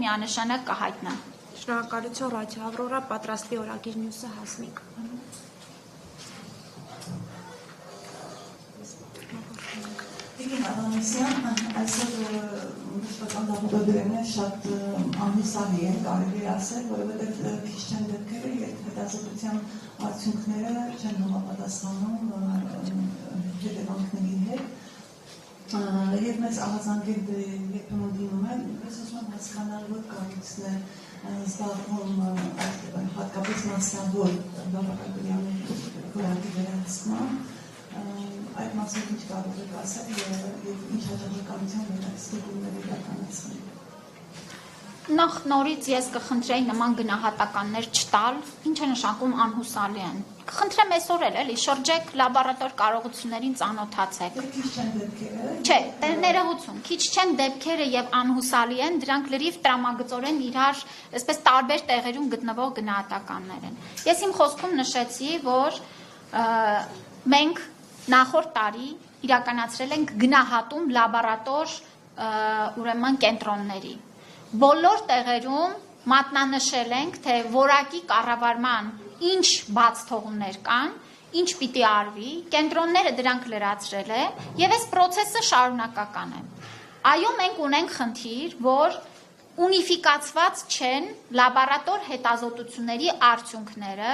միանշանակ կհայտնեմ։ Շնորհակալություն Ռադիո Ավրորա, պատրաստի օրագիր նյուսը Հասմիկ։ Այսօր դպրոցական դահուկագրենը շատ անհուսալի է, կարելի է ասել, որովհետև քիչ չեն դեպքերը, երբ հետազոտության արդյունքները չեն համապատասխանում հետևանքների հետ, եւ մեծ ահազանգեր երբեմն դիմում են, ես ուզում եմ հասկանալ, որ կառույցն է զբաղվում հատկապես մասնավոր դահուկագրյալների որակի վերահսկման, այդ մասով ինչ կարող եք ասել եւ ինչ հաջողականության ստուգումներ իրականացնել։ Նախ նորից ես կխնդրեի նման գնահատականներ չտալ, ինչ է նշանակում անհուսալի են։ Կխնդրեմ այսօր էլ շրջեք լաբորատոր կարողություններին ծանոթացեք։ Քիչ չեն դեպքերը։ Չէ, ներողություն, քիչ չեն դեպքերը եւ անհուսալի են, դրանք լրիվ տրամագծորեն իրար, այսպես տարբեր տեղերում գտնվող գնահատականներ են։ Ես իմ խոսքում նշեցի, որ մենք նախորդ տարի իրականացրել ենք գնահատում լաբորատոր ուրեմն կենտրոնների։ Բոլոր տեղերում մատնանշել ենք, թե որակի կառավարման ինչ բաց թողումներ կան, ինչ պիտի արվի, կենտրոնները դրանք լրացրել է եւ այս process-ը շարունակական է։ Այո, մենք ունենք խնդիր, որ ունիֆիկացված չեն լաբորատոր հետազոտությունների արդյունքները,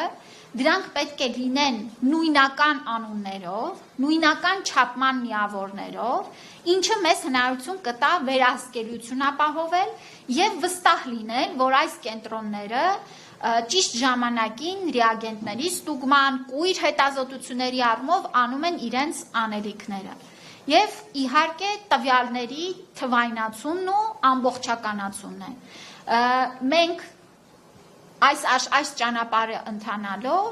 դրանք պետք է լինեն նույնական անուններով, նույնական չափման միավորներով, ինչը մեզ հնարավորություն կտա վերահսկելիություն ապահովել եւ վստահ լինել, որ այս կենտրոնները ճիշտ ժամանակին ռեագենտների ստուգման, կույր հետազոտությունների առումով անում են իրենց անելիքները։ Եվ իհարկե տվյալների թվայնացումն ու ամբողջականացումն է։ Մենք այս ճանապարհը ընթանալով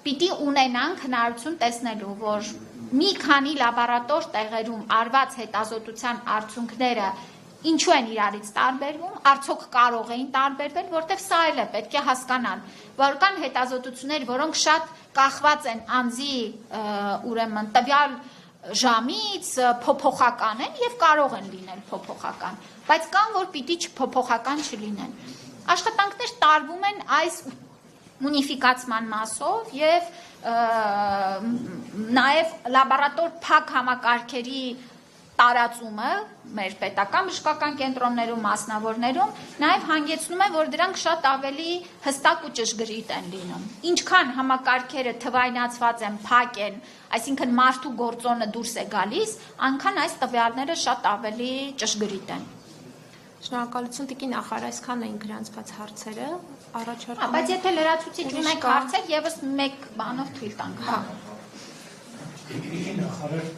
պիտի ունենանք հնարավորություն տեսնելու, որ մի քանի լաբորատոր տեղերում արված հետազոտության արդյունքները ինչու են իրարից տարբերվում, արդյոք կարող էին տարբերվել, որտեղ սա էլ է պետք է հասկանալ, որ կան հետազոտություններ, որոնք շատ կախված են անձի ուրեմն տվյալ ժամից փոփոխական են եւ կարող են լինել փոփոխական, բայց կան, որ պիտի փոփոխական չլինեն։ Աշխատանքներ տարվում են այս ունիֆիկացման մասով եւ նաեւ լաբորատոր փակ համակարգերի տարածումը մեր պետական բժշկական կենտրոններում, մասնավորներում նաեւ հանգեցնում է, որ դրանք շատ ավելի հստակ ու ճշգրիտ են լինում։ Ինչքան համակարգերը թվայնացված են, փակ են, այսինքն մարդու գործոնը դուրս է գալիս, այնքան այս տվյալները շատ ավելի ճշգրիտ են։ Շնորհակալություն Տիկին նախարար, այսքան էին գրանցված հարցերը, առաջարկում։ Բայց եթե լրացուցիչ ունեք հարցեր, եւս մեկ բանով թույլ տանք։ Տիկին նախարար